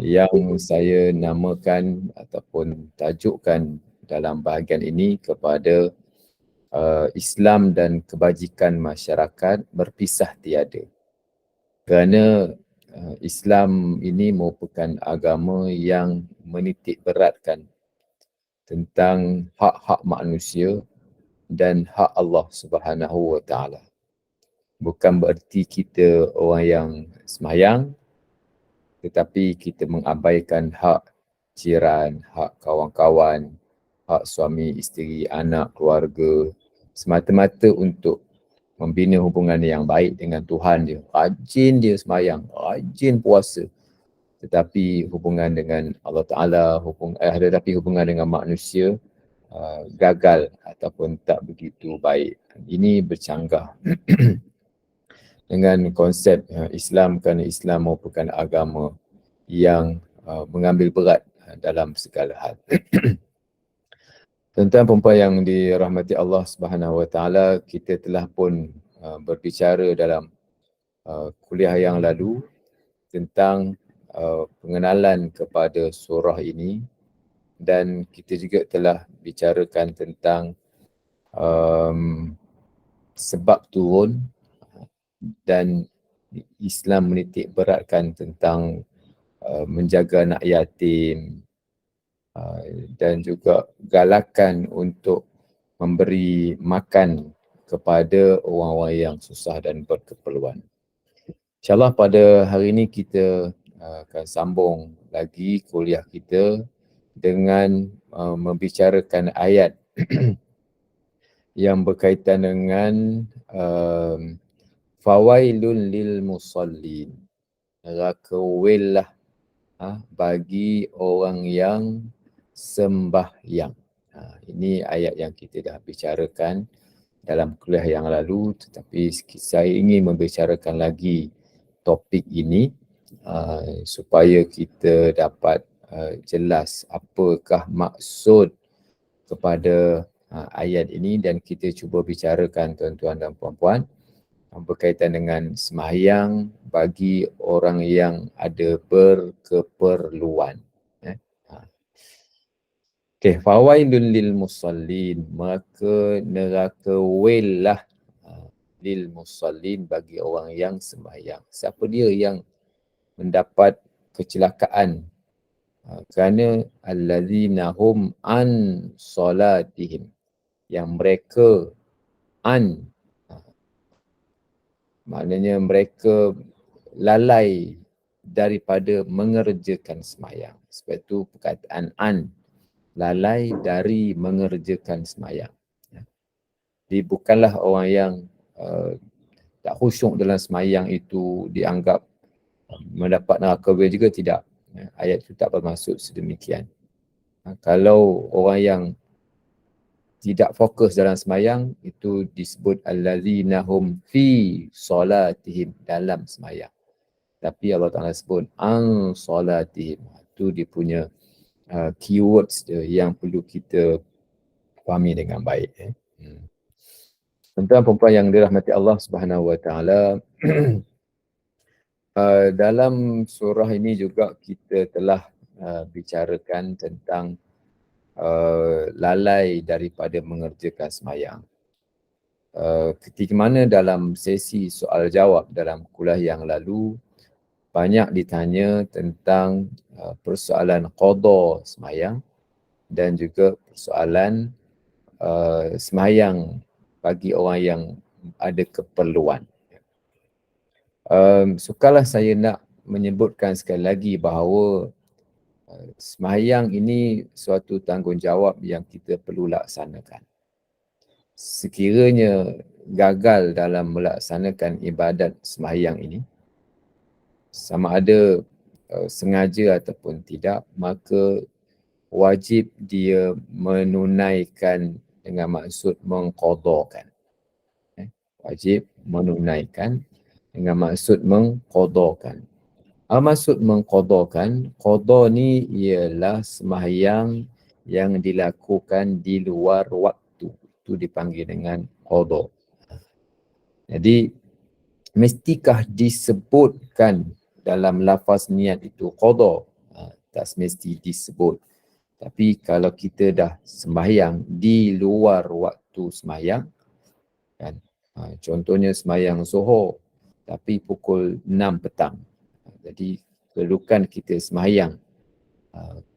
yang saya namakan ataupun tajukkan dalam bahagian ini kepada Islam dan kebajikan masyarakat berpisah tiada. Kerana Islam ini merupakan agama yang menitik beratkan tentang hak-hak manusia dan hak Allah Subhanahu Wa Taala. Bukan bererti kita orang yang semayang, tetapi kita mengabaikan hak jiran, hak kawan-kawan, hak suami, isteri, anak, keluarga, semata-mata untuk membina hubungan yang baik dengan Tuhan dia. Rajin dia semayang, rajin puasa. Tetapi hubungan dengan Allah Ta'ala, tetapi hubungan dengan manusia gagal ataupun tak begitu baik. Ini bercanggah dengan konsep Islam, kerana Islam merupakan agama yang mengambil berat dalam segala hal. Tuan-tuan perempuan yang dirahmati Allah Subhanahu Wa Taala, kita telah pun berbicara dalam kuliah yang lalu tentang pengenalan kepada surah ini, dan kita juga telah bicarakan tentang sebab turun dan Islam menitik beratkan tentang menjaga anak yatim dan juga galakan untuk memberi makan kepada orang-orang yang susah dan berkeperluan. InsyaAllah pada hari ini kita akan sambung lagi kuliah kita dengan membicarakan ayat yang berkaitan dengan fawailun lil musallin, neraka willah bagi orang yang sembahyang. Ini ayat yang kita dah bicarakan dalam kuliah yang lalu, tetapi saya ingin membicarakan lagi topik ini supaya kita dapat jelas apakah maksud kepada ayat ini, dan kita cuba bicarakan tuan-tuan dan puan-puan berkaitan dengan sembahyang bagi orang yang ada berkeperluan. Okey, fawailun lil musallin, maka neraka willah lil musallin bagi orang yang sembahyang. Siapa dia yang mendapat kecelakaan? Kerana allazina hum an solatihim, yang mereka maknanya mereka lalai daripada mengerjakan sembahyang. Sebab itu perkataan lalai dari mengerjakan sembahyang. Jadi bukanlah orang yang tak khusyuk dalam sembahyang itu dianggap mendapat neraka juga, tidak. Ayat itu tak bermaksud sedemikian. Kalau orang yang tidak fokus dalam sembahyang, itu disebut allazina hum fi solatihim, dalam sembahyang. Tapi Allah Ta'ala sebut an solatihim, itu dia punya keywords dia yang perlu kita fahami dengan baik. Tuan-tuan perempuan yang dirahmati Allah Subhanahu Wa Taala, dalam surah ini juga kita telah bicarakan tentang lalai daripada mengerjakan sembahyang. Ketika mana dalam sesi soal jawab dalam kuliah yang lalu, banyak ditanya tentang persoalan qada sembahyang dan juga persoalan sembahyang bagi orang yang ada keperluan. Sukalah saya nak menyebutkan sekali lagi bahawa sembahyang ini suatu tanggungjawab yang kita perlu laksanakan. Sekiranya gagal dalam melaksanakan ibadat sembahyang ini, sama ada sengaja ataupun tidak, maka wajib dia menunaikan dengan maksud mengqadakan. Wajib menunaikan dengan maksud mengqadakan. Maksud mengqadakan, qada ni ialah sembahyang yang dilakukan di luar waktu. Itu dipanggil dengan qada. Jadi, mestikah disebutkan dalam lafaz niat itu qada? tak semesti disebut. Tapi kalau kita dah sembahyang di luar waktu sembahyang, kan, contohnya sembahyang Zuhur tapi pukul 6 petang, jadi perlukan kita sembahyang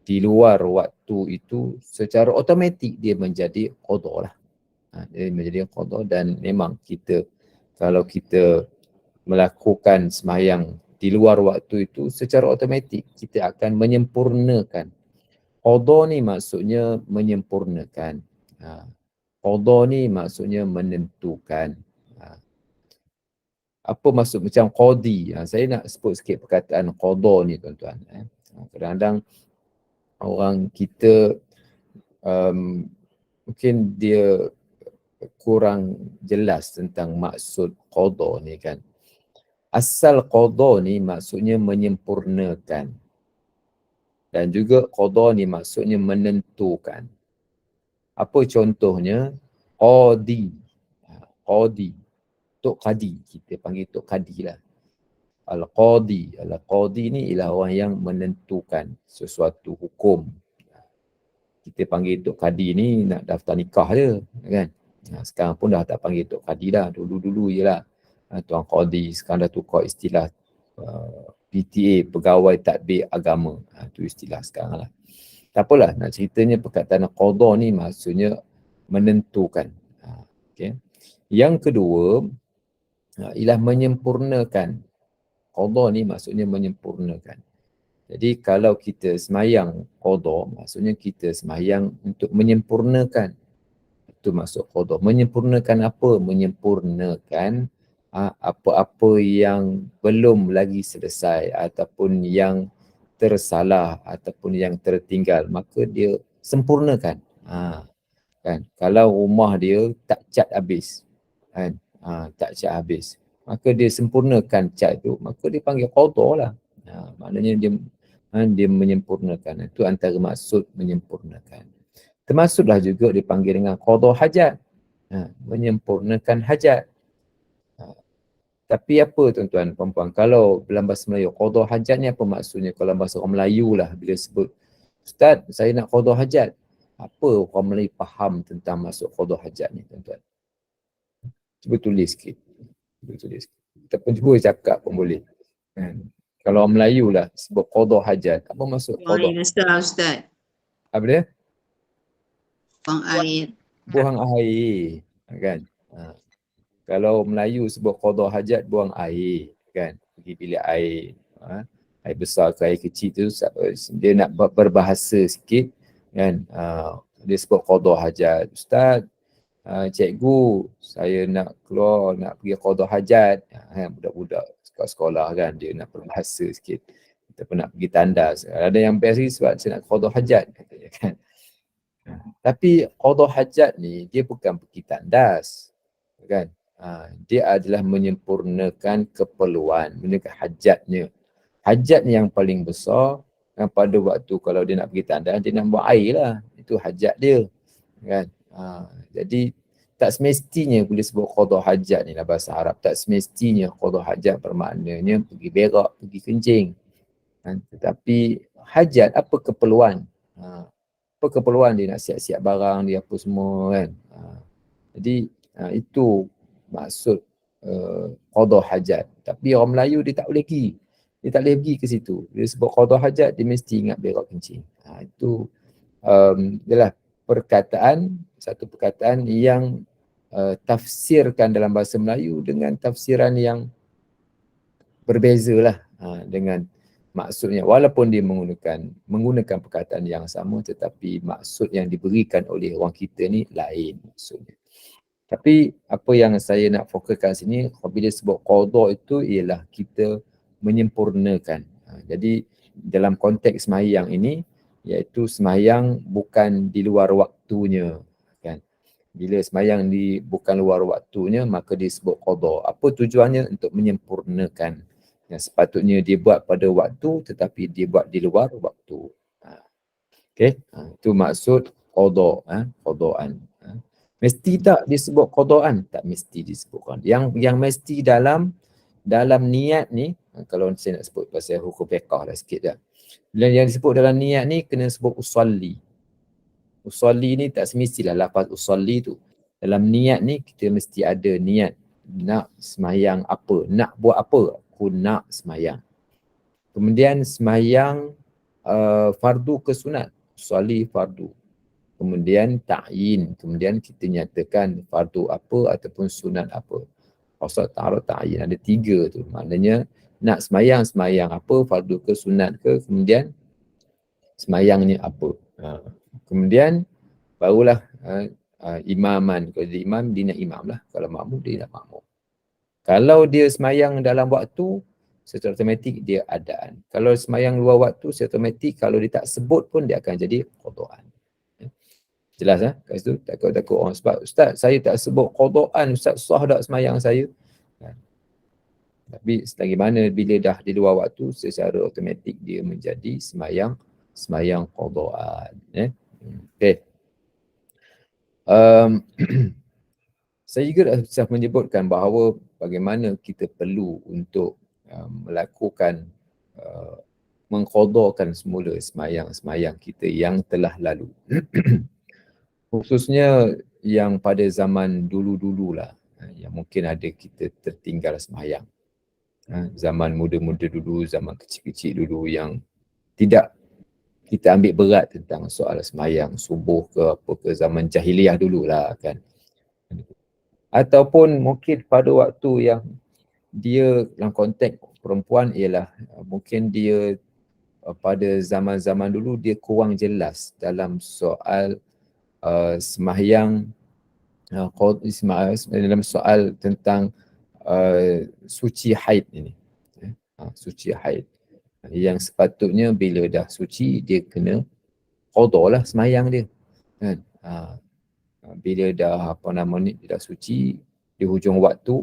di luar waktu itu, secara automatik dia menjadi qada lah. Dia menjadi qada, dan memang kita, kalau kita melakukan sembahyang di luar waktu itu, secara automatik kita akan menyempurnakan. Qada ni maksudnya menyempurnakan. Qada ni maksudnya menentukan. Apa maksud macam qadi? Saya nak sebut sikit perkataan qada ni, tuan-tuan. Kadang-kadang orang kita mungkin dia kurang jelas tentang maksud qada ni kan. Asal qada ni maksudnya menyempurnakan, dan juga qada ni maksudnya menentukan. Apa contohnya? Qadi. Qadi. Tok Qadi. Kita panggil Tok Qadi lah. Al-Qadi. Al-Qadi ni ialah orang yang menentukan sesuatu hukum. Kita panggil Tok Qadi ni nak daftar nikah je, kan? Sekarang pun dah tak panggil Tok Qadi dah. Dulu-dulu je lah Tuan Qadi. Sekarang dah tukar istilah PTA, Pegawai Tadbir Agama. Itu istilah sekarang lah. Tak apalah, nak ceritanya perkataan qada ni maksudnya menentukan. Okay. Yang kedua ialah menyempurnakan. Qada ni maksudnya menyempurnakan. Jadi kalau kita semayang qada, maksudnya kita semayang untuk menyempurnakan. Itu maksud qada. Menyempurnakan apa? Menyempurnakan apa-apa yang belum lagi selesai ataupun yang tersalah ataupun yang tertinggal, maka dia sempurnakan. Kan? Kalau rumah dia tak cat habis, kan? Tak cat habis, maka dia sempurnakan cat tu, maka dia panggil qada lah. Maknanya dia menyempurnakan. Itu antara maksud menyempurnakan. Termasuklah juga dipanggil dengan qada hajat. Menyempurnakan hajat. Tapi apa tuan-tuan, puan-puan, kalau dalam bahasa Melayu, qada hajat ni apa maksudnya? Kalau bahasa orang Melayu lah, bila sebut, Ustaz, saya nak qada hajat. Apa orang Melayu faham tentang maksud qada hajat ni, tuan-tuan? Cuba tulis sikit. Kita pun cuba cakap pun boleh. Kalau orang Melayu lah, sebut qada hajat, apa maksud qada? Buang air besar, Ustaz. Apa dia? Buang air. Buang air, kan? Kalau Melayu sebut qada hajat, buang air, kan? Pergi bilik air. Air besar ke air kecil tu, dia nak berbahasa sikit, kan? Dia sebut qada hajat. Ustaz, cikgu, saya nak keluar, nak pergi qada hajat. Budak-budak sekolah kan, dia nak berbahasa sikit. Kita pun nak pergi tandas. Ada yang best lagi sebab saya nak qada hajat, katanya, kan? Tapi qada hajat ni, dia bukan pergi tandas, kan? Dia adalah menyempurnakan keperluan, menyempurnakan hajatnya. Hajat yang paling besar, pada waktu kalau dia nak pergi tandas, dia nak buang air lah. Itu hajat dia, kan? Jadi tak semestinya boleh sebut qada hajat ni lah bahasa Arab. Tak semestinya qada hajat bermaknanya pergi berak, pergi kencing. Tetapi hajat, apa keperluan? Apa keperluan dia nak siap-siap barang dia apa semua, kan? Jadi itu maksud qada hajat. Tapi orang Melayu dia tak boleh pergi. Dia tak boleh pergi ke situ. Dia sebut qada hajat, dia mesti ingat berak kencing. Itu adalah satu perkataan yang tafsirkan dalam bahasa Melayu dengan tafsiran yang berbeza lah dengan maksudnya. Walaupun dia menggunakan perkataan yang sama, tetapi maksud yang diberikan oleh orang kita ni lain maksudnya. Tapi apa yang saya nak fokuskan sini, bila sebut qada itu ialah kita menyempurnakan. Jadi dalam konteks sembahyang ini, iaitu sembahyang bukan di luar waktunya, kan? Bila sembahyang bukan luar waktunya, maka disebut qada. Apa tujuannya? Untuk menyempurnakan. Yang sepatutnya dia buat pada waktu, tetapi dia buat di luar waktu. Okay? Itu maksud qada, qadaan. Mesti tak disebut qadaan? Tak mesti disebutkan. Yang mesti dalam niat ni, kalau saya nak sebut pasal hukum fiqh lah sikit dah. Dan yang disebut dalam niat ni kena sebut usolli. Usolli ni tak semestilah lafaz usolli tu. Dalam niat ni kita mesti ada niat nak semayang apa, nak buat apa, aku nak semayang. Kemudian semayang fardu ke sunat, usolli fardu. Kemudian ta'yin, kemudian kita nyatakan fardu apa ataupun sunat apa. Qasad, ta'arud, ta'yin, ada 3 tu. Maknanya nak semayang apa, fardu ke sunat ke, kemudian semayangnya apa. Kemudian barulah imaman. Kalau dia imam, dia nak imam lah. Kalau makmum, dia nak makmum. Kalau dia semayang dalam waktu, secara automatik dia adaan. Kalau semayang luar waktu, secara automatik kalau dia tak sebut pun dia akan jadi qadaan. Jelas kat situ? Takut-takut orang sebab ustaz saya tak sebut qadaan, ustaz sah tak semayang saya? Tapi selagi mana bila dah di luar waktu, secara automatik dia menjadi semayang qadaan. Okey. Saya juga dah menyebutkan bahawa bagaimana kita perlu untuk melakukan mengqadakan semula semayang kita yang telah lalu. Khususnya yang pada zaman dulu-dululah, yang mungkin ada kita tertinggal semayang. Zaman muda-muda dulu, zaman kecil-kecil dulu yang tidak kita ambil berat tentang soal semayang subuh ke apa ke, zaman jahiliah dululah kan. Ataupun mungkin pada waktu yang dia dalam konteks perempuan ialah mungkin dia pada zaman-zaman dulu dia kurang jelas dalam soal sembahyang dalam soal tentang suci haid ini. Suci haid. Yang sepatutnya bila dah suci dia kena qada lah sembahyang dia. Kan? Bila dah dia dah suci di hujung waktu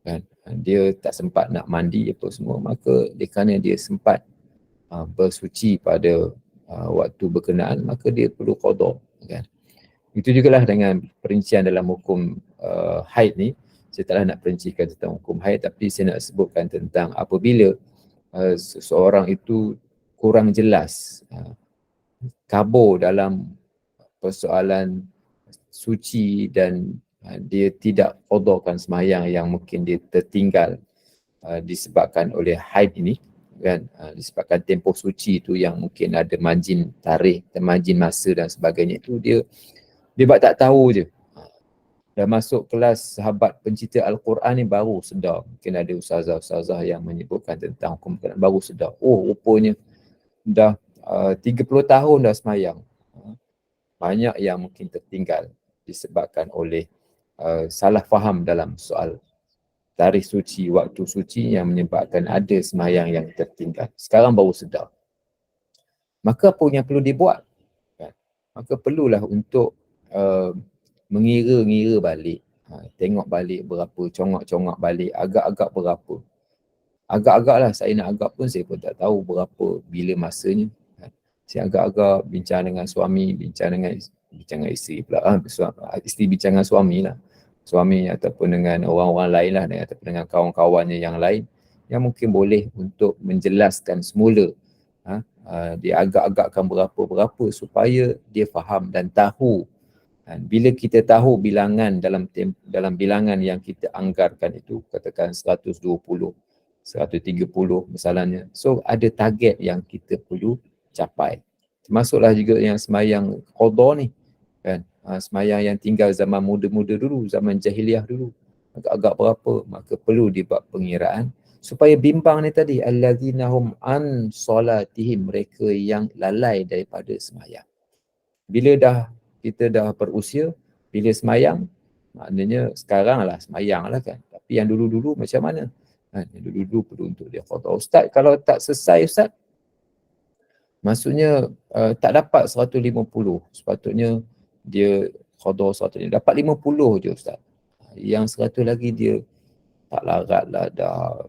kan, dia tak sempat nak mandi apa semua, maka kerana dia sempat bersuci pada waktu berkenaan, maka dia perlu qada kan. Itu jugalah dengan perincian dalam hukum haid ni. Saya taklah nak perincikan tentang hukum haid, tapi saya nak sebutkan tentang apabila seseorang itu kurang jelas kabur dalam persoalan suci dan dia tidak qadakan sembahyang yang mungkin dia tertinggal disebabkan oleh haid ini kan, disebabkan tempoh suci itu yang mungkin ada margin tarikh dan margin masa dan sebagainya, itu dia tak tahu je. Dah masuk kelas sahabat pencipta Al-Quran ni baru sedar. Mungkin ada ustazah-ustazah yang menyebutkan tentang hukum Quran, baru sedar. Oh, rupanya dah 30 tahun dah semayang. Banyak yang mungkin tertinggal disebabkan oleh salah faham dalam soal tarikh suci, waktu suci yang menyebabkan ada semayang yang tertinggal. Sekarang baru sedar. Maka apa yang perlu dibuat? Maka perlulah untuk mengira-ngira balik, tengok balik berapa, congak-congak balik, agak-agak berapa. Agak-agaklah, saya nak agak pun saya pun tak tahu berapa, bila masanya. Saya agak-agak bincang dengan suami, bincang dengan isteri pula, isteri bincang dengan suami lah. Suami ataupun dengan orang-orang lain lah, ataupun dengan kawan-kawannya yang lain, yang mungkin boleh untuk menjelaskan semula. Dia agak-agakkan berapa-berapa supaya dia faham dan tahu. Bila kita tahu bilangan dalam bilangan yang kita anggarkan itu, katakan 120, 130 misalnya. So ada target yang kita perlu capai. Termasuklah juga yang semayang qada ni kan. Semayang yang tinggal zaman muda-muda dulu, zaman jahiliah dulu. Agak-agak berapa, maka perlu dibuat pengiraan supaya bimbang ni tadi, allazina hum an solatihim, mereka yang lalai daripada semayang. Bila kita dah berusia, bila semayang, maknanya sekarang lah semayang lah kan. Tapi yang dulu-dulu macam mana? Yang dulu-dulu perlu untuk dia qada. Ustaz, kalau tak selesai Ustaz, maksudnya tak dapat 150, sepatutnya dia qada 100, dapat 50 je Ustaz. Yang 100 lagi dia tak larat lah, dah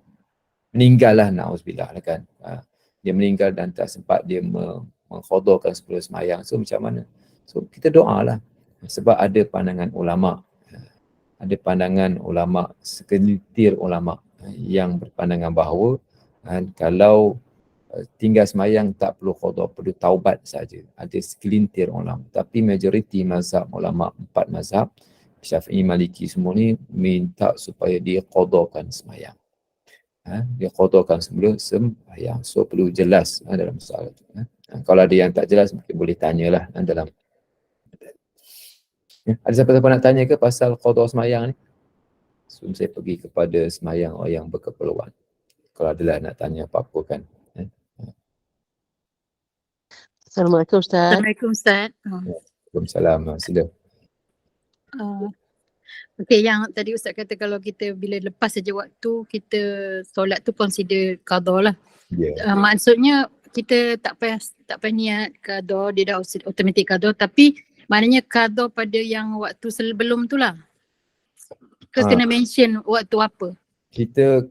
meninggal lah, na'uzubillah lah kan. Dia meninggal dan tak sempat dia mengqadakan sebelum semayang. So macam mana? So kita doalah. Sebab ada pandangan ulama'. Ada pandangan segelintir ulama' yang berpandangan bahawa kalau tinggal semayang tak perlu qada, perlu taubat saja. Ada segelintir ulama, tapi majoriti mazhab ulama, 4 mazhab Syafi'i, Maliki semua ni minta supaya dia qadakan semayang. Dia qadakan sebelum sembahyang. So perlu jelas dalam soalan tu. Kalau ada yang tak jelas mungkin boleh tanyalah dalam. Ada siapa-siapa nak tanya ke pasal qada semayang ni? Sebelum saya pergi kepada semayang orang yang berkeperluan. Kalau adalah nak tanya apa-apa kan. Assalamualaikum Ustaz. Assalamualaikum Ustaz. Waalaikumsalam. Sila. Okey, yang tadi Ustaz kata kalau kita bila lepas saja waktu kita solat tu consider qada lah. Ya. Maksudnya kita tak payah niat qada, dia dah automatic qada, tapi maknanya qada pada yang waktu sebelum tu lah. Ke kena mention waktu apa? Kita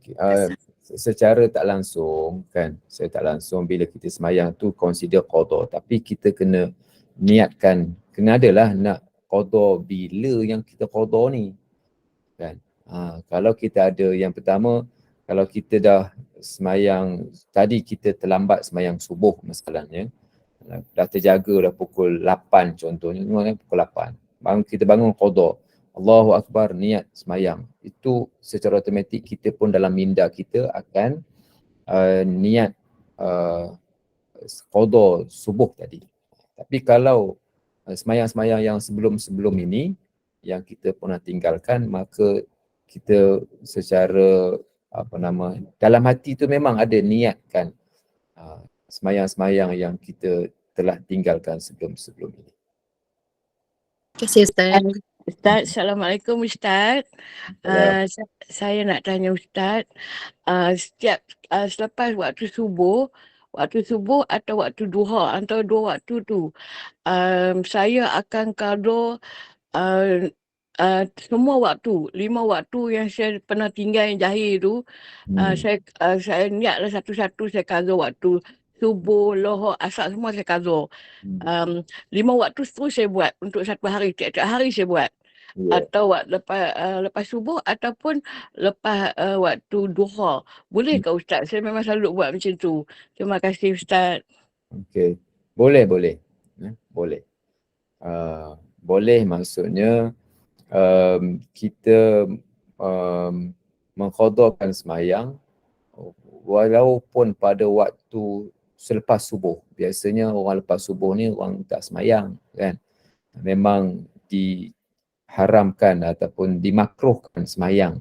secara tak langsung kan, saya tak langsung bila kita semayang tu consider qada, tapi kita kena niatkan, kena adalah nak qada bila yang kita qada ni kan. Kalau kita ada yang pertama, kalau kita dah semayang tadi, kita terlambat semayang subuh masalahnya, dah terjaga dah pukul 8 contohnya, pukul 8 kita bangun qada, Allahu Akbar, niat semayang, itu secara automatik kita pun dalam minda kita akan niat qada subuh tadi. Tapi kalau semayang-semayang yang sebelum-sebelum ini yang kita pernah tinggalkan, maka kita secara dalam hati tu memang ada niatkan semayang-semayang yang kita telah tinggalkan sebelum-sebelum ini. Terima kasih Ustaz. Ustaz, Assalamualaikum Ustaz. Saya nak tanya Ustaz, setiap selepas waktu subuh atau waktu duha, antara dua waktu tu, saya akan qada semua waktu, 5 waktu yang saya pernah tinggal yang jahil tu, saya niatlah satu-satu, saya qada waktu subuh, lohor, asar semua saya qada. 5 waktu terus saya buat untuk satu hari, tiap-tiap hari saya buat. Atau lepas subuh ataupun lepas waktu duha. Bolehkah Ustaz? Saya memang selalu buat macam tu. Terima kasih Ustaz. Okey. Boleh. Boleh. Boleh maksudnya kita mengqadakan semayang walaupun pada waktu selepas subuh. Biasanya orang lepas subuh ni orang tak semayang kan. Memang diharamkan ataupun dimakruhkan semayang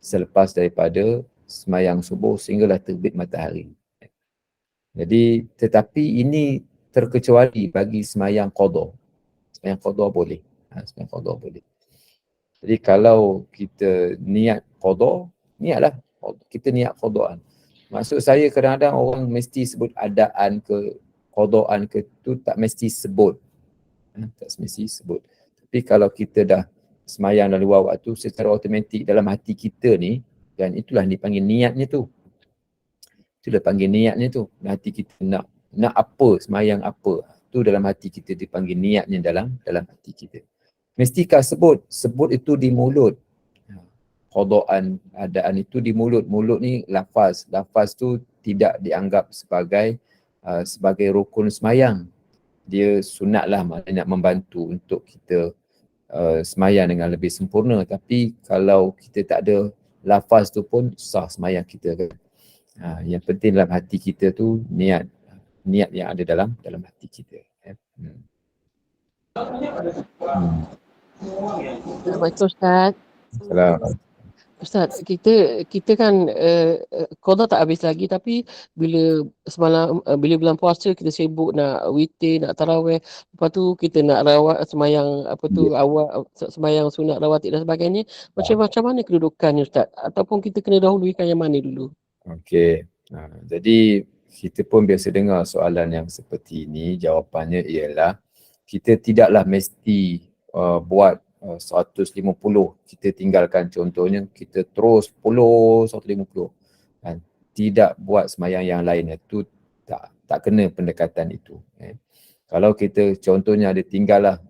selepas daripada semayang subuh sehinggalah terbit matahari. Jadi tetapi ini terkecuali bagi semayang qada. Semayang qada boleh. Semayang qada boleh. Jadi kalau kita niat qada, niatlah kita niat qadaan. Maksud saya kadang-kadang orang mesti sebut adaan ke qadaan ke, tu tak mesti sebut. Tak mesti sebut. Tapi kalau kita dah semayang dalam luar waktu, secara automatik dalam hati kita ni, dan itulah dipanggil niatnya tu. Itulah panggil niatnya tu. Hati kita nak apa, semayang apa. Tu dalam hati kita dipanggil niatnya dalam hati kita. Mestikah sebut? Sebut itu di mulut. Qadaan, adaan itu di mulut. Mulut ni lafaz. Lafaz tu tidak dianggap sebagai rukun semayang. Dia sunatlah, maknanya nak membantu untuk kita semayang dengan lebih sempurna. Tapi kalau kita tak ada lafaz tu pun sah semayang kita kan. Yang penting dalam hati kita tu niat yang ada dalam hati kita. Assalamualaikum Ustaz. Assalamualaikum. Ustaz, kita kan qada tak habis lagi, tapi bila semalam bila bulan puasa kita sibuk nak witir, nak tarawih, lepas tu kita nak rawat semayang awal, semayang sunat rawatib dan sebagainya. Macam mana kedudukannya Ustaz? Ataupun kita kena dahulukan yang mana dulu? Okey. Jadi kita pun biasa dengar soalan yang seperti ini. Jawapannya ialah kita tidaklah mesti buat 150, kita tinggalkan, contohnya kita terus 10, 150 kan. Tidak buat semayang yang lain, itu tak kena pendekatan itu. Kalau kita contohnya ada tinggallah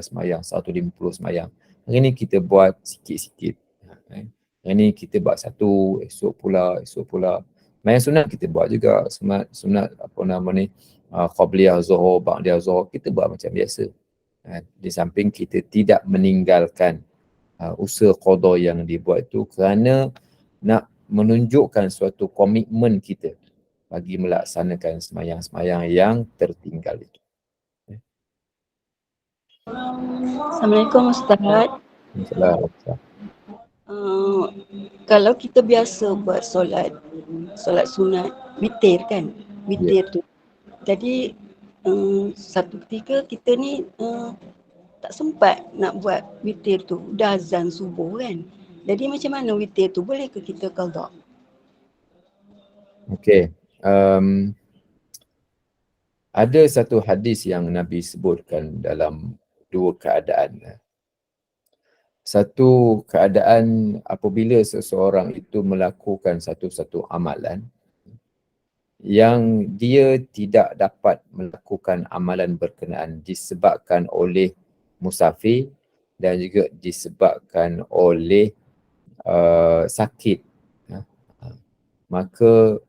semayang 150 semayang, hari ni kita buat sikit-sikit. Hari ni kita buat 1, esok pula. Sembahyang sunat kita buat juga, sunat apa nama ni, qabliyah zuhur, ba'diyah zuhur, kita buat macam biasa. Di samping kita tidak meninggalkan usaha qada yang dibuat itu kerana nak menunjukkan suatu komitmen kita bagi melaksanakan sembahyang-sembahyang yang tertinggal itu. Assalamualaikum Ustaz. Insya-Allah. Kalau kita biasa buat solat sunat witir kan, witir tu. Jadi satu ketika kita ni tak sempat nak buat witir tu, dah azan subuh kan. Jadi macam mana witir tu, boleh ke kita qada? Okey. Ada satu hadis yang Nabi sebutkan dalam dua keadaan. Satu keadaan apabila seseorang itu melakukan satu-satu amalan yang dia tidak dapat melakukan amalan berkenaan disebabkan oleh musafir dan juga disebabkan oleh sakit, maka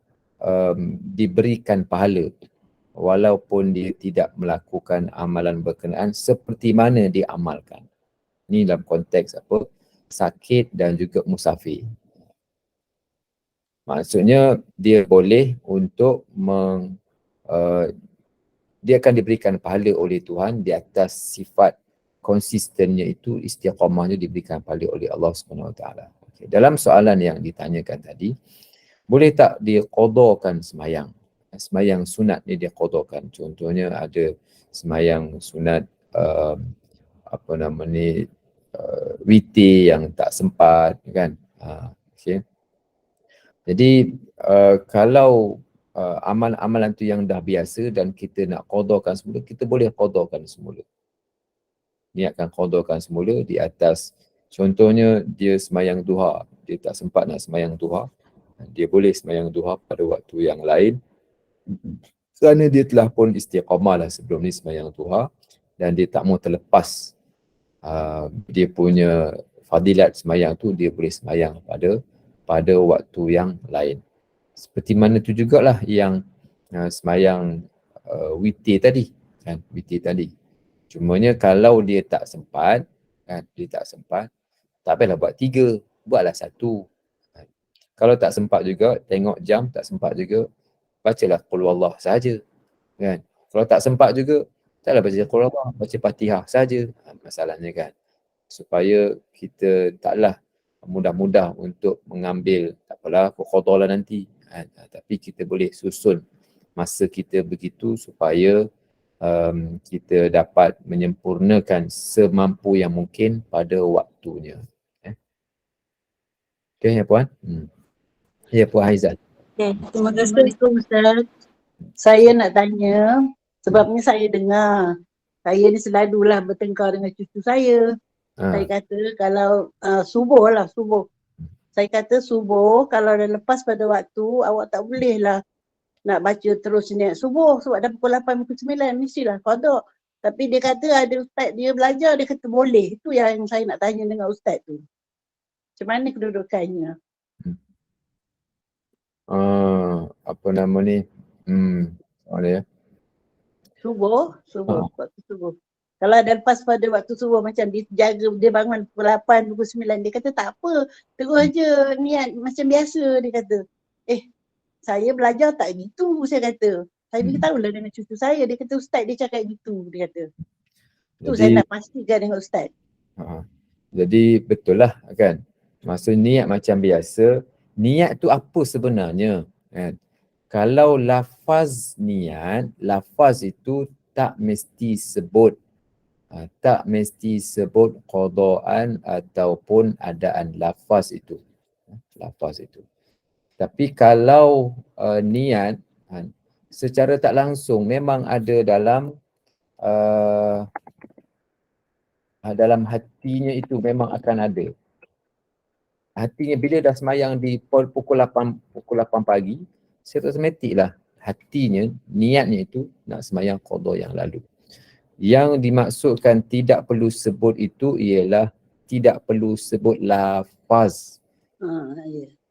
diberikan pahala walaupun dia tidak melakukan amalan berkenaan seperti mana dia amalkan. Ini dalam konteks apa? Sakit dan juga musafir. Maksudnya dia boleh untuk dia akan diberikan pahala oleh Tuhan di atas sifat konsistennya itu, istiqamahnya diberikan pahala oleh Allah SWT. Okay. Dalam soalan yang ditanyakan tadi, boleh tak diqadakan sembahyang? Sembahyang sunat ni diqadakan. Contohnya ada sembahyang sunat apa nama ni, witir yang tak sempat kan. Okay. Jadi kalau amalan-amalan tu yang dah biasa dan kita nak qadakan semula, kita boleh qadakan semula. Niatkan qadakan semula di atas, contohnya dia sembahyang duha, dia tak sempat nak sembahyang duha, dia boleh sembahyang duha pada waktu yang lain kerana dia telah pun istiqamah lah sebelum ni sembahyang duha dan dia tak mau terlepas dia punya fadilat sembahyang tu, dia boleh sembahyang pada waktu yang lain. Seperti mana tu jugalah yang sembahyang witir tadi kan, witir tadi. Cumanya kalau dia tak sempat kan, tak payahlah buat 3, buatlah 1. Kalau tak sempat juga, tengok jam tak sempat juga, bacalah qul huwallah saja kan. Kalau tak sempat juga, taklah baca qul huwallah, baca Fatihah saja. Masalahnya kan, supaya kita taklah mudah-mudah untuk mengambil, tak apalah aku qadalah nanti kan. Tapi kita boleh susun masa kita begitu supaya kita dapat menyempurnakan semampu yang mungkin pada waktunya. Okey ya Puan? Ya Puan Aizat. Okay, terima kasih Ustaz. Saya nak tanya, sebabnya saya dengar, saya ni selalulah bertengkar dengan cucu saya. Saya kata kalau subuh. Saya kata subuh, kalau dah lepas pada waktu, awak tak boleh lah nak baca terus niat subuh sebab dah pukul 8, pukul 9 mestilah qada. Tapi dia kata ada ustaz dia belajar, dia kata boleh. Itu yang saya nak tanya dengan ustaz tu. Macam mana kedudukannya? Apa nama ni? Soalan ya. Subuh. Waktu subuh. Kalau dah lepas pada waktu subuh, macam dia jaga, dia bangun pukul 8, pukul 9, dia kata tak apa, terus je niat macam biasa, dia kata. Saya belajar tak gitu, saya kata. Saya beritahulah dengan cucu saya, dia kata ustaz dia cakap gitu, dia kata. Tu saya nak pastikan dengan ustaz. Jadi betul lah kan. Maksud niat macam biasa, niat tu apa sebenarnya kan? Kalau lafaz niat, lafaz itu tak mesti sebut qadaan ataupun adaan, lafaz itu. Tapi kalau niat secara tak langsung memang ada dalam hatinya, itu memang akan ada. Hatinya bila dah semayang di pukul 8 pagi, secara otomatik lah hatinya, niatnya itu nak semayang qada yang lalu. Yang dimaksudkan tidak perlu sebut itu ialah tidak perlu sebut lafaz.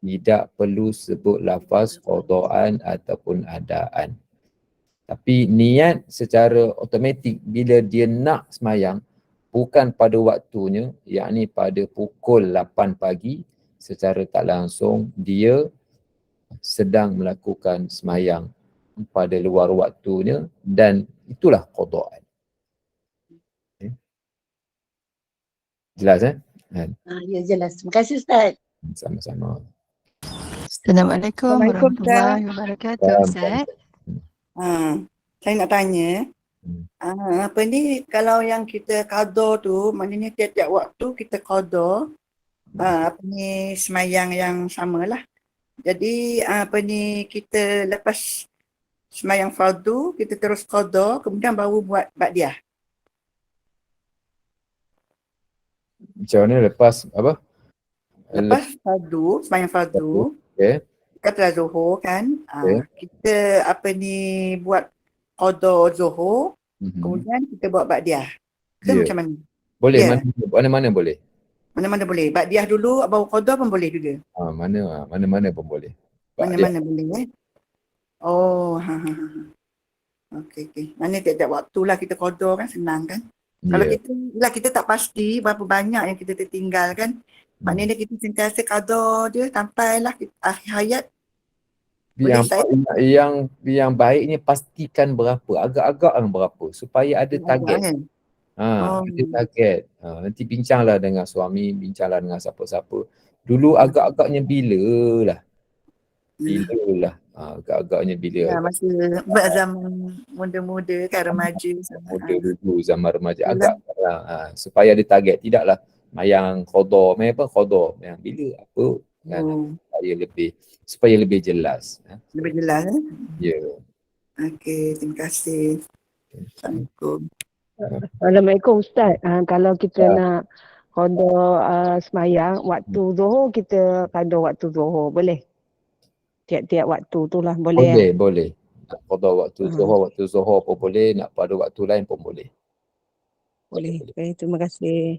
tidak perlu sebut lafaz qadaan ataupun adaan. Tapi niat secara automatik bila dia nak semayang, bukan pada waktunya, yakni pada pukul 8 pagi, secara tak langsung dia sedang melakukan semayang pada luar waktunya dan itulah qadaan. Okay. Jelas kan? Ya jelas. Terima kasih Ustaz. Sama-sama. Assalamualaikum Assalamualaikum, warahmatullahi wabarakatuh, Ustaz. Saya nak tanya, Hmm. apa ni kalau yang kita qada tu, maknanya tiap-tiap waktu kita qada apa ni semayang yang samalah. Jadi apa ni kita lepas semayang fardu, kita terus qada, kemudian baru buat ba'diyah. Macam mana lepas apa? Lepas fardu, semayang fardu, Okay. katalah Zuhur kan, Okay. kita apa ni buat qada Zuhur, Mhm. kemudian kita buat ba'diyah. Ke Ya. macam mana? Boleh, Ya. mana-mana boleh. Mana-mana boleh. Ba'diyah dulu, baru qada pun boleh juga. Mana-mana pun boleh. Mana-mana boleh Oh, Okey. Mana tiap-tiap waktu lah kita qada kan, senang kan. Kalau kita tak pasti berapa banyak yang kita tertinggal kan, maknanya kita sentiasa qada dia sampailah akhir hayat. Boleh saya? Yang baiknya pastikan berapa, agak-agak berapa supaya ada target. Kan? Ada target. Nanti bincanglah dengan suami, bincanglah dengan siapa-siapa. Dulu agak-agaknya bilalah. Agak-agaknya bila. Ya, masa zaman muda-muda kan, remaja. Muda dulu, zaman remaja. Agak supaya ada target. Tidaklah mayang qada, mayang bila, apa. Kan? Supaya lebih jelas. Lebih jelas. Ya. Okey, terima kasih. Assalamualaikum. Assalamualaikum Ustaz. Kalau kita nak qada semayang, waktu Zuhur kita qada waktu Zuhur, boleh? Tiap-tiap waktu tu lah, boleh? Boleh. Nak qada waktu Zuhur pun boleh, nak pada waktu lain pun boleh. Boleh. Okay, terima kasih.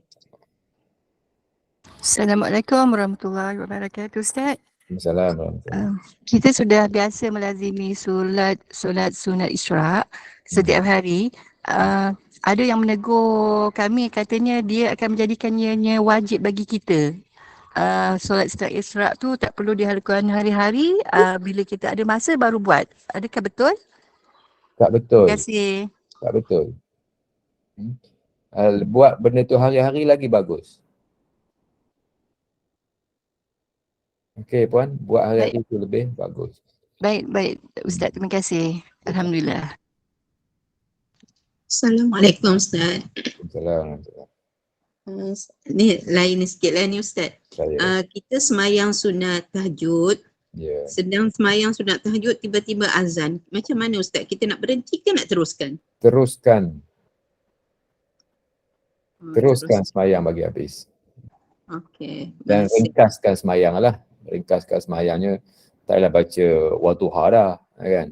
Assalamualaikum warahmatullahi wabarakatuh, Ustaz. Assalamualaikum. Kita sudah biasa melazimi solat sunat Isra' setiap hari. Ada yang menegur kami, katanya dia akan menjadikannya wajib bagi kita. Solat sunat Isra' tu tak perlu dilakukan hari-hari, bila kita ada masa baru buat. Adakah betul? Tak betul. Terima kasih. Tak betul. Buat benda tu hari-hari lagi bagus. Okey Puan, buat hari-hari tu lebih bagus. Baik Ustaz, terima kasih. Alhamdulillah. Assalamualaikum Ustaz. Assalamualaikum. Ni lain sikit lah ni Ustaz. Saya. Kita semayang sunat tahajud. Ya. Sedang semayang sunat tahajud, tiba-tiba azan. Macam mana Ustaz? Kita nak berhenti ke nak teruskan? Teruskan semayang bagi habis. Okey. Dan ringkaskan semayang lah. Ringkaskan semayangnya, taklah baca wadduha dah, kan.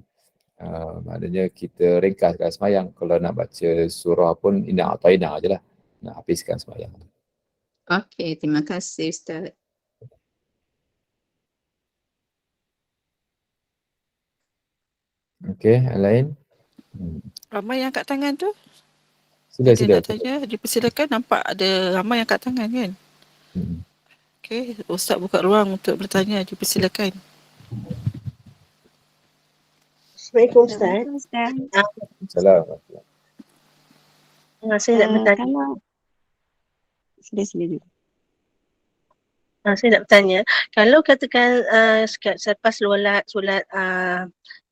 Maknanya kita ringkaskan semayang. Kalau nak baca surah pun inna a'tainah je lah. Nak habiskan semayang. Okey, terima kasih Ustaz. Okey, yang lain? Ramai yang angkat tangan tu. Sila. Nak tanya, dipersilakan, nampak ada ramai yang angkat tangan kan. Okey, Ustaz buka ruang untuk bertanya, dipersilakan. Assalamualaikum Ustaz. Assalamualaikum. Saya nak bertanya. Sila dulu. Saya nak bertanya, kalau katakan selepas solat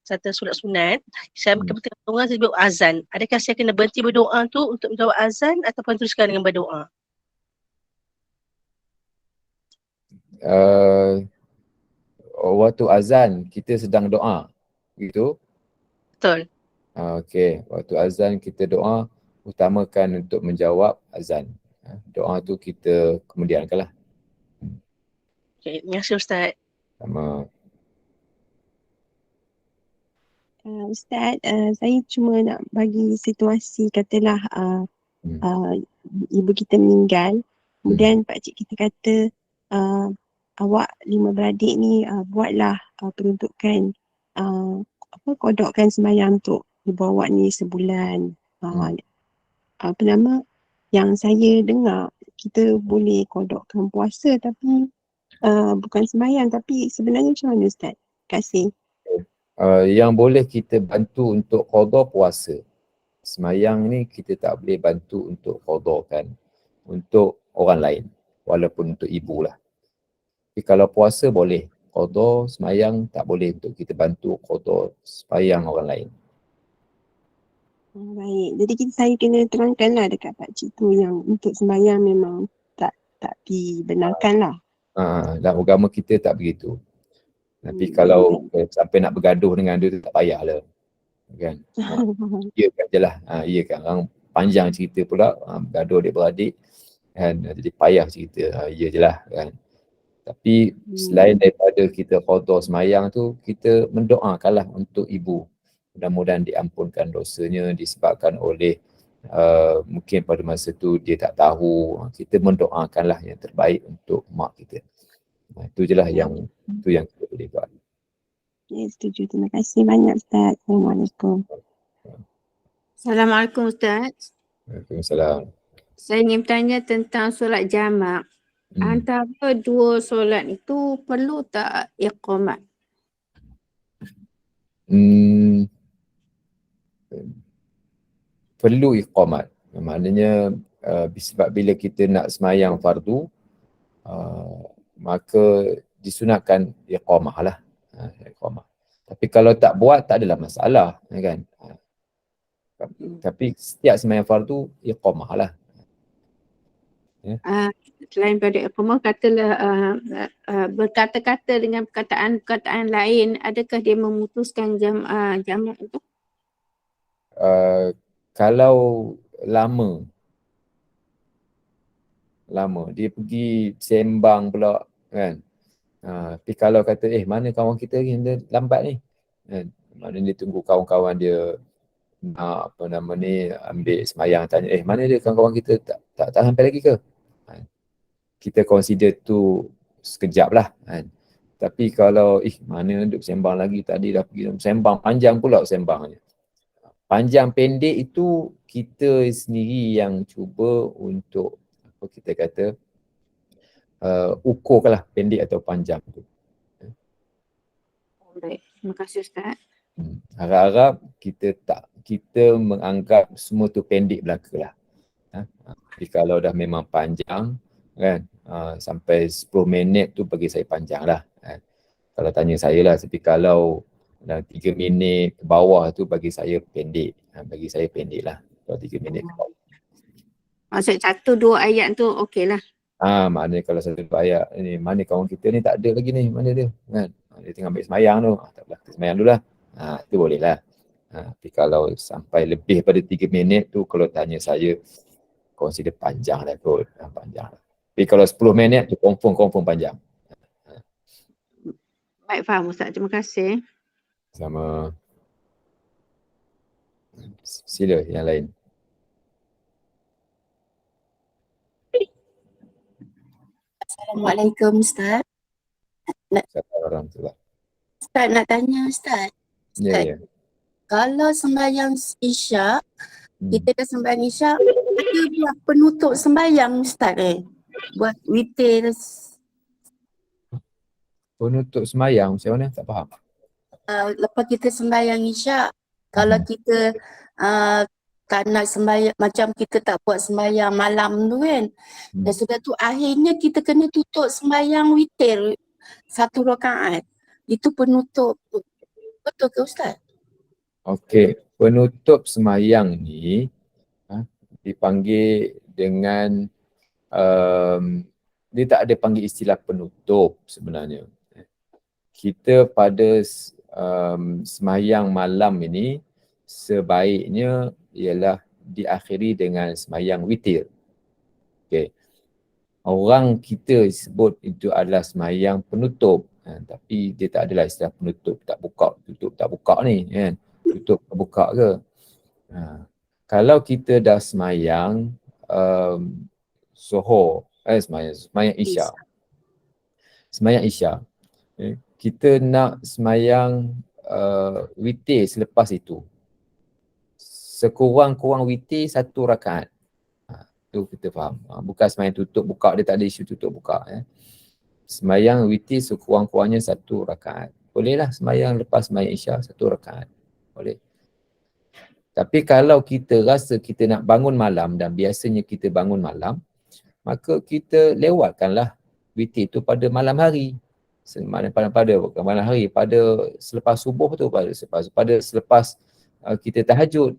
satu solat sunat, saya bertengah tengah saya buat azan. Adakah saya kena berhenti berdoa tu untuk menjawab azan ataupun teruskan dengan berdoa? Waktu azan kita sedang doa, gitu? Betul. Okey, waktu azan kita doa, utamakan untuk menjawab azan. Doa tu kita kemudiankanlah. Okey, terima kasih Ustaz. Sama. Ustaz, saya cuma nak bagi situasi, katalah ibu kita meninggal, kemudian pakcik kita kata awak 5 beradik ni buatlah peruntukan kodokkan sembahyang untuk ibu awak ni sebulan. Apa nama, yang saya dengar kita boleh kodokkan puasa tapi bukan sembahyang, tapi sebenarnya macam mana Ustaz? Terima kasih. Yang boleh kita bantu untuk qada puasa. Semayang ni kita tak boleh bantu untuk qadakan untuk orang lain, walaupun untuk ibu lah. Tapi kalau puasa boleh, qada semayang tak boleh untuk kita bantu qada semayang orang lain. Baik, jadi saya kena terangkanlah dekat pakcik tu yang untuk sembahyang memang tak dibenarkan lah. Dalam agama kita tak begitu. Tapi kalau sampai nak bergaduh dengan dia tu tak payahlah. Kan? Iyakan je lah. Iyakan. Orang panjang cerita pula, bergaduh adik-beradik. Kan? Jadi payah cerita. Ya je lah. Kan? Tapi selain daripada kita qada semayang tu, kita mendoakanlah untuk ibu. Mudah-mudahan diampunkan dosanya disebabkan oleh mungkin pada masa tu dia tak tahu. Kita mendoakanlah yang terbaik untuk mak kita. Itu je lah yang kita boleh buat. Ya, setuju. Terima kasih banyak Ustaz. Assalamualaikum. Assalamualaikum Ustaz. Waalaikumsalam. Saya ingin bertanya tentang solat jamak. Antara dua solat itu perlu tak iqamat? Perlu iqamat. Maknanya sebab bila kita nak semayang fardu, maka disunatkan iqamah lah. Iqamah. Tapi kalau tak buat tak adalah masalah, kan? Tapi setiap semayang fardu iqamah lah. Selain pada iqamah, katalah berkata-kata dengan perkataan-perkataan lain, adakah dia memutuskan jamak itu? Kalau lama dia pergi sembang pula, kan? Tapi kalau kata mana kawan kita ni, dia lambat ni, kan? Maknanya dia tunggu kawan-kawan dia nak ambil semayang, tanya mana dia kawan-kawan kita, tak sampai lagi ke? Kita consider tu sekejap lah, kan? Tapi kalau mana duk sembang lagi, tadi dah pergi sembang panjang pula sembangnya. Panjang pendek itu kita sendiri yang cuba untuk kita kata ukurkanlah pendek atau panjang tu. Baik, terima kasih Ustaz. Harap-harap kita menganggap semua tu pendek belaka lah. Tapi kalau dah memang panjang, kan, sampai 10 minit tu bagi saya panjang lah. Kalau tanya saya lah, tapi kalau dah 3 minit ke bawah tu bagi saya pendek. Bagi saya pendek lah. Kalau 3 minit ke bawah. Maksud 1-2 ayat tu okey lah. Maknanya kalau 1-2 ayat ni, mana kawan kita ni tak ada lagi ni, mana dia? Kan? Dia tengah ambil semayang tu. Tak apa, semayang dulu lah. Itu boleh lah. Tapi kalau sampai lebih pada 3 minit tu, kalau tanya saya, consider panjang lah kot. Panjang lah. Tapi kalau 10 minit tu confirm panjang. Baik, faham Ustaz. Terima kasih. Sama. Sila yang lain. Assalamualaikum Ustaz. Assalamualaikum. Ustaz nak tanya Ustaz. Ya. Kalau sembahyang isyak, kita dah sembahyang isyak, ada buat penutup sembahyang Ustaz buat witir. Penutup sembahyang macam mana? Tak faham. Lepas kita sembahyang isyak, kalau kita tak nak sembahyang, macam kita tak buat sembahyang malam tu kan, dan sudah tu akhirnya kita kena tutup sembahyang witir 1 rakaat. Itu penutup. Betul ke Ustaz? Okey, penutup sembahyang ni dipanggil dengan dia tak ada panggil istilah penutup sebenarnya. Kita pada sembahyang malam ini sebaiknya ialah diakhiri dengan sembahyang witir. Okey. Orang kita sebut itu adalah sembahyang penutup, tapi dia tak adalah istilah penutup tak buka ni, kan? Tutup tak buka ke? Kalau kita dah sembahyang zuhur, sembahyang isyak, Semayang Isyak, kita nak semayang witir selepas itu. Sekurang-kurang witir 1 rakaat. Tu kita faham. Bukan semayang tutup buka, dia tak ada isu tutup buka. Semayang witir sekurang-kurangnya 1 rakaat. Bolehlah semayang lepas semayang Isyak 1 rakaat. Boleh. Tapi kalau kita rasa kita nak bangun malam dan biasanya kita bangun malam, maka kita lewatkanlah witir tu pada malam hari. Bukan malam hari, pada selepas subuh tu, pada selepas kita tahajud.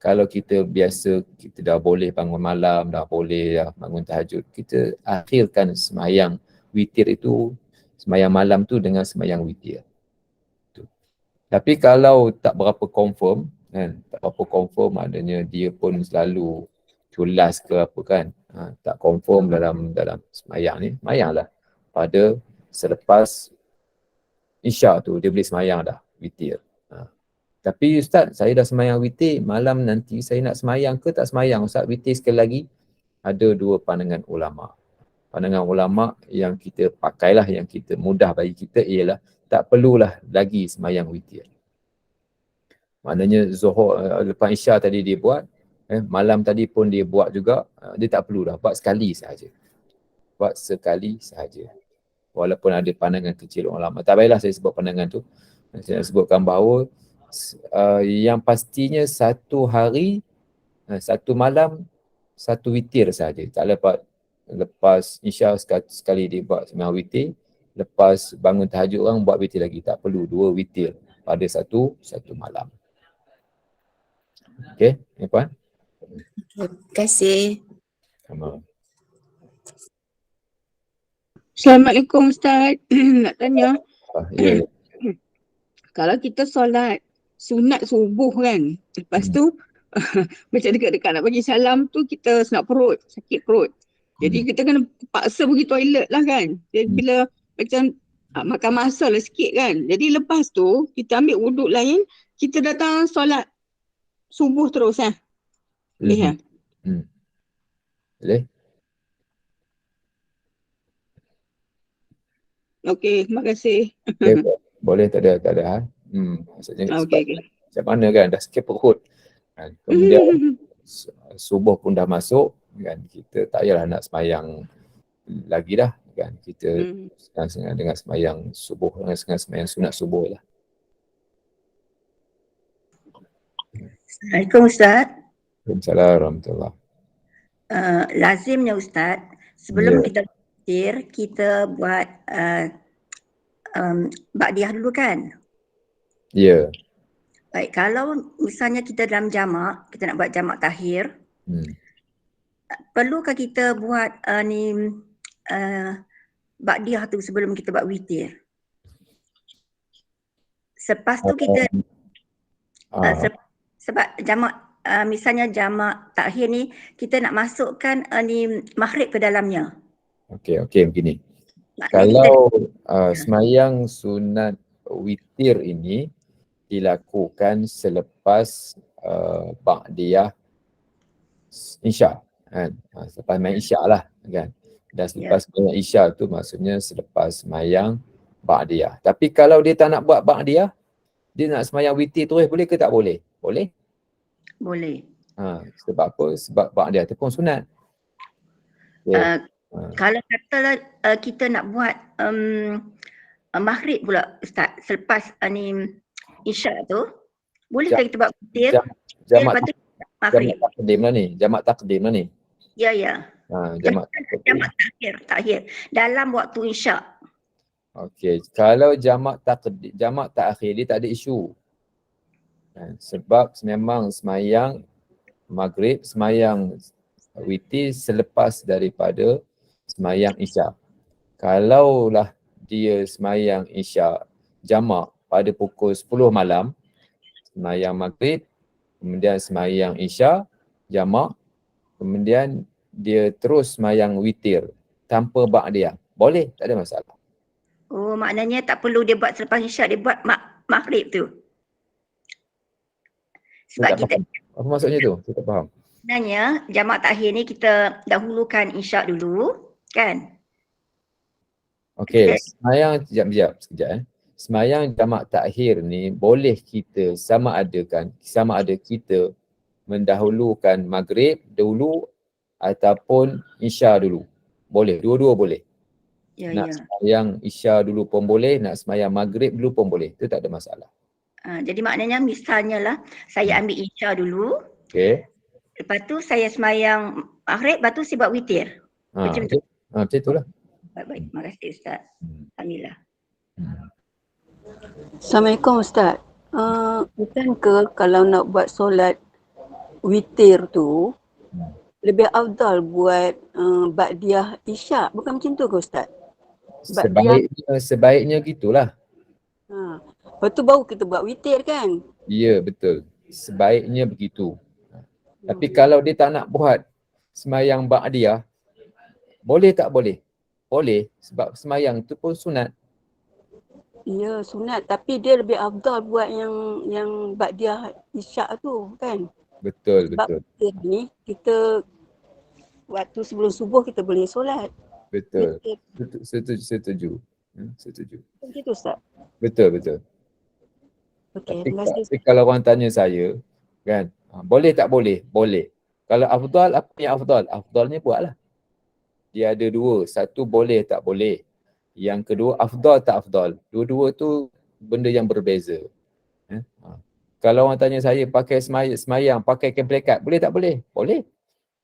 Kalau kita biasa, kita dah boleh bangun malam, dah boleh bangun tahajud, kita akhirkan semayang witir itu, semayang malam tu dengan semayang witir. Tapi kalau tak berapa confirm, tak berapa confirm, maknanya dia pun selalu culas ke apa kan, tak confirm dalam semayang ni, semayanglah pada selepas Isyak tu dia boleh semayang dah witir. Tapi Ustaz, saya dah semayang witir, malam nanti saya nak semayang ke tak semayang Ustaz witir sekali lagi? Ada 2 pandangan ulama. Pandangan ulama yang kita pakailah, yang kita mudah bagi kita ialah tak perlulah lagi semayang witir. Maknanya Zuhur, lepas Isyak tadi dia buat, malam tadi pun dia buat juga, dia tak perlu dah, buat sekali sahaja. Buat sekali sahaja. Walaupun ada pandangan kecil ulama. Tak payahlah saya sebut pandangan tu. Saya nak sebutkan bahawa yang pastinya 1 hari, 1 malam, 1 witir sahaja. Tak lepas Isyak sekali dia buat semayang witir, lepas bangun tahajud orang buat witir lagi. Tak perlu 2 witir pada satu malam. Okey, Puan? Terima kasih. Sama. Assalamualaikum Ustaz. Nak tanya. Ya. Kalau kita solat sunat subuh kan, lepas tu macam dekat-dekat nak bagi salam tu kita senak perut, sakit perut. Jadi kita kena paksa pergi toilet lah kan. Jadi bila macam makan masa lah sikit kan. Jadi lepas tu kita ambil wuduk lain, kita datang solat subuh terus boleh Boleh? Okey, terima kasih. Boleh, tak ada. Maksudnya Okey. macam mana kan, dah sakit perut. Kemudian subuh pun dah masuk kan, kita tak payahlah nak semayang lagi dah kan. Kita senang-senang dengan semayang subuh, dengan semayang sunat subuh lah. Assalamualaikum Ustaz. Waalaikumsalam warahmatullahi. Lazimnya Ustaz, sebelum kita witir, kita buat ba'diyah dulu kan? Ya. Baik, kalau misalnya kita dalam jamak, kita nak buat jamak takhir, perlukah kita buat ba'diyah tu sebelum kita buat witir? Selepas tu kita sebab jamak misalnya jamak takhir ni kita nak masukkan maghrib ke dalamnya. Okey, begini. Kalau semayang sunat witir ini dilakukan selepas ba'diyah Isyak kan. Selepas semayang Isyak lah kan. Dan selepas semayang Isyak tu maksudnya selepas semayang ba'diyah. Tapi kalau dia tak nak buat ba'diyah, dia nak semayang witir terus, boleh ke tak boleh? Boleh? Boleh. Sebab apa? Sebab ba'diyah tu pun sunat. Kalau katalah kita nak buat maghrib pula Ustaz, selepas Isyak tu, boleh tak kita buat witir? Jamak takdim lah ni. Ya. Jamak takhir dalam waktu Isyak. Okey, kalau jamak takhir dia tak ada isu. Sebab memang semayang maghrib, semayang witir selepas daripada semayang Isyak. Kalaulah dia semayang Isyak jamak pada pukul 10 malam, semayang maghrib, kemudian semayang Isyak jamak, kemudian dia terus semayang witir tanpa ba'diyah, boleh, tak ada masalah. Oh, maknanya tak perlu dia buat selepas Isyak, dia buat maghrib tu. Sebab kita apa maksudnya tu? Saya tak faham. Sebenarnya jamak takhir ni kita dahulukan Isyak dulu kan. Okey, semayang sekejap. Semayang jamak takhir ni boleh kita sama ada kita mendahulukan maghrib dulu ataupun isya dulu. Boleh, dua-dua boleh. Ya, Nak ya. semayang isya dulu pun boleh, nak semayang maghrib dulu pun boleh. Itu tak ada masalah. Jadi maknanya misalnya lah, saya ambil isya dulu, Okey. lepas tu saya semayang maghrib, lepas tu saya buat witir. Macam tu. Macam itulah. Baik, terima kasih Ustaz. Alhamdulillah. Assalamualaikum Ustaz. Bukankah kalau nak buat solat witir tu lebih afdal buat ba'diyah isyak? Bukan macam tu ke Ustaz? Sebaiknya gitulah. Lepas tu baru kita buat witir kan? Ya, betul. Sebaiknya begitu. Tapi kalau dia tak nak buat semayang ba'diyah, boleh tak boleh? Boleh, sebab semayang tu pun sunat. Ya, sunat. Tapi dia lebih afdal buat yang ba'diyah isyak tu kan? Betul, Sebab betul. ni kita waktu sebelum subuh kita boleh solat. Betul. Witir. Setuju. Macam tu Ustaz? Betul. Okey, Tapi, terima kasih. tapi kalau orang tanya saya, kan, boleh tak boleh? Boleh. Kalau afdal, apa yang afdal? Afdalnya buatlah. Dia ada dua. Satu boleh tak boleh. Yang kedua afdal tak afdal. Dua-dua tu benda yang berbeza. Kalau orang tanya saya pakai semayang, pakai kain pelekat, boleh tak boleh? Boleh.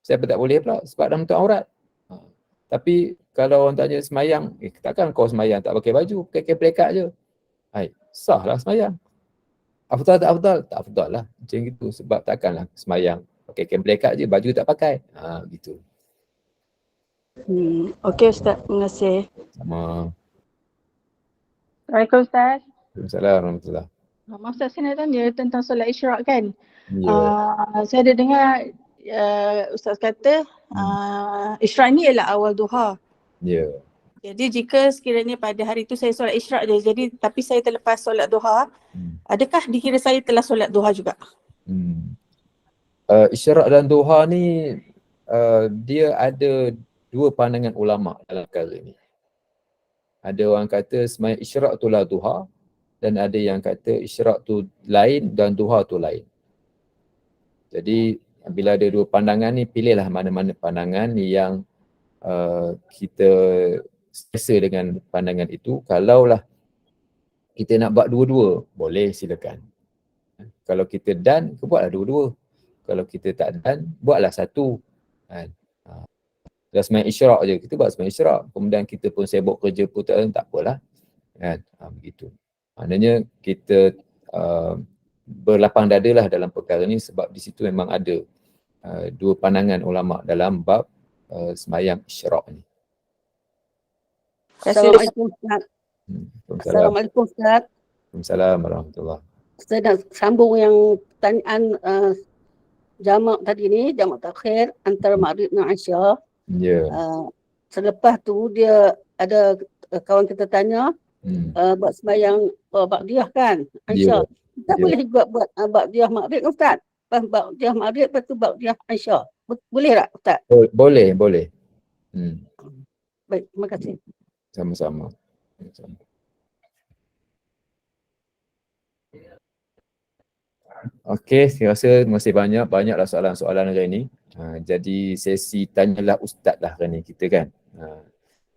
Siapa tak boleh pula? Sebab dah menutup aurat. Tapi kalau orang tanya semayang, takkan kau semayang tak pakai baju, pakai kain pelekat je. Sah lah semayang. Afdal tak afdal? Tak afdal lah. Macam gitu. Sebab takkanlah semayang pakai kain pelekat je, baju tak pakai. Gitu. Okey Ustaz, terima kasih. Sama. Assalamualaikum Ustaz. Waalaikumsalam warahmatullahi. Ustaz, saya nak tanya tentang solat isyraq kan. Saya ada dengar Ustaz kata isyraq ni ialah awal duha. Ya. Jadi jika sekiranya pada hari itu saya solat isyraq je, jadi tapi saya terlepas solat duha, adakah dikira saya telah solat duha juga? Isyraq dan duha ni dia ada dua pandangan ulama dalam perkara ni. Ada orang kata semayang isyraq tu lah duha, dan ada yang kata isyraq tu lain dan duha tu lain. Jadi bila ada dua pandangan ni, pilihlah mana-mana pandangan yang kita selesa dengan pandangan itu. Kalaulah kita nak buat dua-dua, boleh silakan. Kalau kita dan, buatlah dua-dua. Kalau kita tak dan, buatlah satu. Dah semayang isyraq je, kita buat semayang isyraq. Kemudian kita pun sibuk kerja pun tak apalah. Kan? Begitu. Maknanya kita berlapang dadalah dalam perkara ni, sebab di situ memang ada dua pandangan ulama dalam bab semayang isyraq ni. Assalamualaikum Ustaz. Assalamualaikum Ustaz. Waalaikumsalam warahmatullahi. Saya nak sambung yang pertanyaan jamak tadi ni, jamak takhir antara maghrib dan isya. Ya. Selepas tu dia ada kawan kita tanya buat sembahyang ba'diyah kan, isya. Kita boleh juga buat ba'diyah maghrib Ustaz. Ba'diyah maghrib lepas tu ba'diyah isya. Boleh tak Ustaz? Boleh. Baik, terima kasih. Sama-sama. Okey, saya rasa masih banyaklah soalan-soalan hari ini. Jadi sesi tanyalah ustaz lah hari ni kita kan.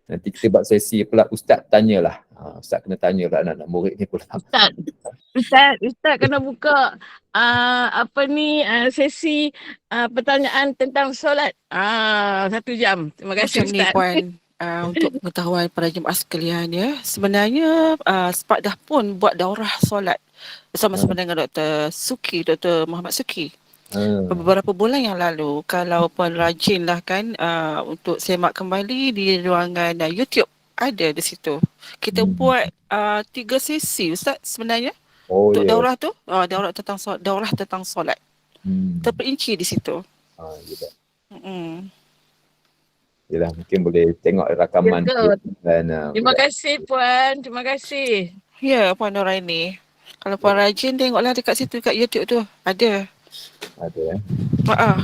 Nanti kita buat sesi pula ustaz tanyalah. Ustaz kena tanya pula anak-anak murid ni pula. Ustaz kena buka sesi pertanyaan tentang solat. 1 jam. Terima kasih Macam ni Ustaz. Puan, untuk pengetahuan para jemaah sekalian ya. Sebenarnya Spark dah pun buat daurah solat bersama-sama dengan Dr. Muhammad Suki. Beberapa bulan yang lalu, kalau Puan rajin lah kan untuk semak kembali di ruangan YouTube, ada di situ. Kita buat 3 sesi Ustaz sebenarnya untuk daurah tu, daurah tentang solat. Terperinci di situ. Yalah, mungkin boleh tengok rakaman dan Terima kasih Puan, terima kasih. Ya Puan Nuraini. Kalau Puan rajin tengoklah dekat situ, dekat YouTube tu ada. Ada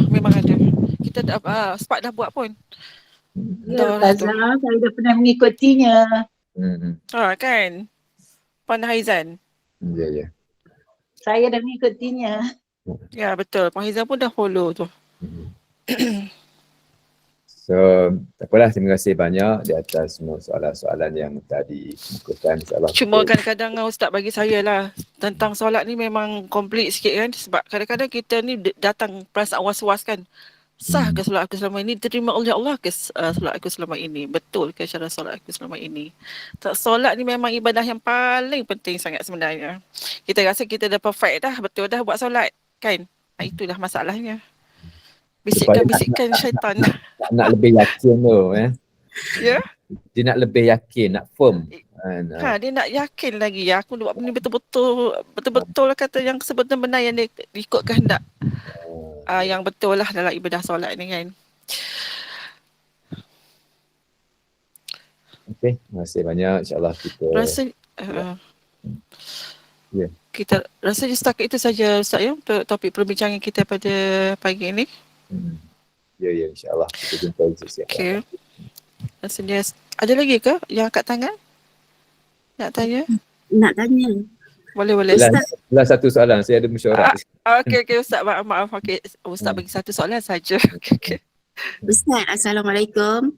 memang ada. Kita Spark dah buat pun. Ya, Ustazah, saya dah pernah mengikutinya. Kan? Puan Haizan. Ya, ya. Saya dah mengikutinya. Ya, betul. Puan Haizan pun dah follow tu. So, tak apalah, terima kasih banyak di atas semua soalan-soalan yang tadi kemukakan. Cuma kadang-kadang Ustaz bagi saya lah, tentang solat ni memang komplit sikit kan, sebab kadang-kadang kita ni datang perasaan was-was kan. Sah ke solat aku selama ini? Diterima oleh Allah ke solat aku selama ini? Betul ke cara solat aku selama ini? Solat ni memang ibadah yang paling penting sangat sebenarnya. Kita rasa kita dah perfect dah, betul dah buat solat kan? Itulah masalahnya. Bisikan-bisikan syaitan. Nak lebih yakin tu. Ya? Dia nak lebih yakin, nak firm. Dia nak yakin lagi. Aku buat ni betul-betul lah kata yang sebenar-benar yang dia ikut kehendak. Yang betul lah dalam ibadah solat ni kan. Okey, terima kasih banyak. InsyaAllah kita kita rasanya setakat itu saja Ustaz ya untuk topik perbincangan kita pada pagi ini. Ya, insyaAllah kita jumpa sesiap. Okey. Rasanya ada lagi ke yang angkat tangan? Nak tanya? Nak tanya. Boleh. Belah satu soalan, saya ada mesyuarat. Okey Ustaz, maaf. Okey, Ustaz bagi satu soalan saja. Okey. Ustaz, Assalamualaikum.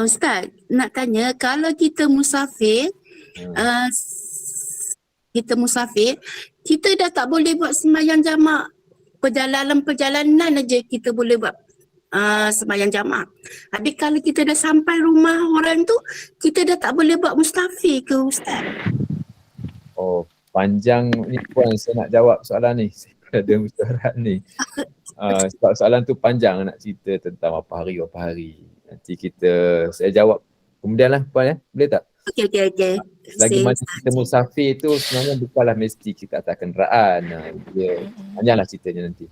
Ustaz, nak tanya kalau kita musafir, kita dah tak boleh buat sembahyang jamak. Perjalanan aja kita boleh buat sembahyang jamak. Habis kalau kita dah sampai rumah orang tu, kita dah tak boleh buat musafir ke Ustaz? Oh, panjang ni Puan, saya nak jawab soalan ni. Saya ada mesyuarat ni. Sebab soalan tu panjang nak cerita tentang apa hari. Nanti saya jawab kemudian lah Puan ya. Boleh tak? Okey. Lagi mana kita musafir tu sebenarnya bukanlah mesti kita atas kenderaan. Dia panjanglah ceritanya nanti.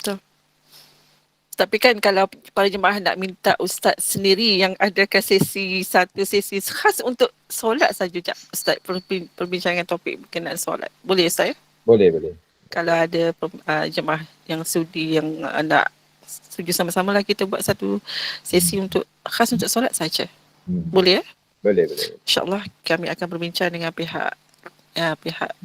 Betul. Tapi kan kalau para jemaah nak minta Ustaz sendiri yang adakan satu sesi khas untuk solat saja Ustaz, perbincangan topik berkenaan solat. Boleh Ustaz ya? Boleh. Kalau ada jemaah yang sudi yang nak setuju sama-sama lah kita buat satu sesi untuk khas untuk solat saja. Boleh ya? Boleh. InsyaAllah kami akan berbincang dengan pihak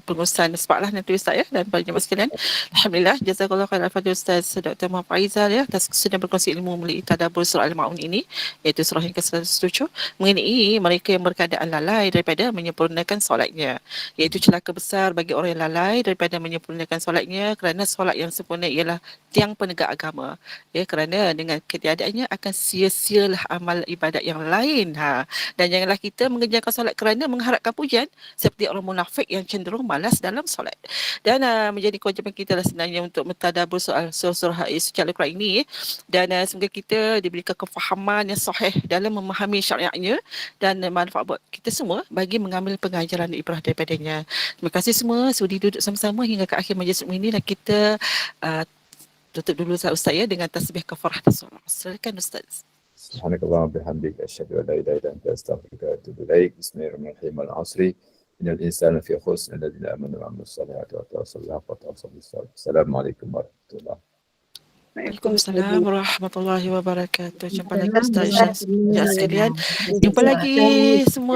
pengurusan SPAK lah nanti Ustaz ya, dan para jemaah sekalian. Alhamdulillah, jazakallah khairan al-Fadhil Ustaz Dr. Muhammad Faizal ya atas sudah berkongsi ilmu melalui tadabbur surah Al-Maun ini, iaitu surah yang ke-107 mengenai mereka yang berkeadaan lalai daripada menyempurnakan solatnya, iaitu celaka besar bagi orang yang lalai daripada menyempurnakan solatnya, kerana solat yang sempurna ialah tiang penegak agama ya, kerana dengan ketiadaannya akan sia-sialah amal ibadat yang lain. Dan janganlah kita mengerjakan solat kerana mengharapkan pujian seperti orang munafik yang cenderung malas dalam solat. Dan menjadi kewajipan kita lah sebenarnya untuk mentadabbur soal surah suci Al-Quran ini, dan semoga kita diberikan kefahaman yang sahih dalam memahami syariatnya dan manfaat buat kita semua bagi mengambil pengajaran dan ibrah daripadanya. Terima kasih semua sudi duduk sama-sama hingga ke akhir majlis ini, dan kita tutup dulu Ustaz ya dengan tasbih kafarah dan solat. Silakan Ustaz. Subhanakallahumma bihamdika asyhadu an la ilaha illa anta astaghfiruka wa atubu ilaik. Bismillahirrahmanirrahim. Al-'asri innal insana fi khusr illa alladhina amanu wa 'amilus salihati wa tawassaw bil haqqi wa tawassaw bis sabr. Assalamualaikum warahmatullahi wabarakatuh. Waalaikumsalam warahmatullahi wabarakatuh. Jumpa lagi Ustaz sekalian. Jumpa lagi semua.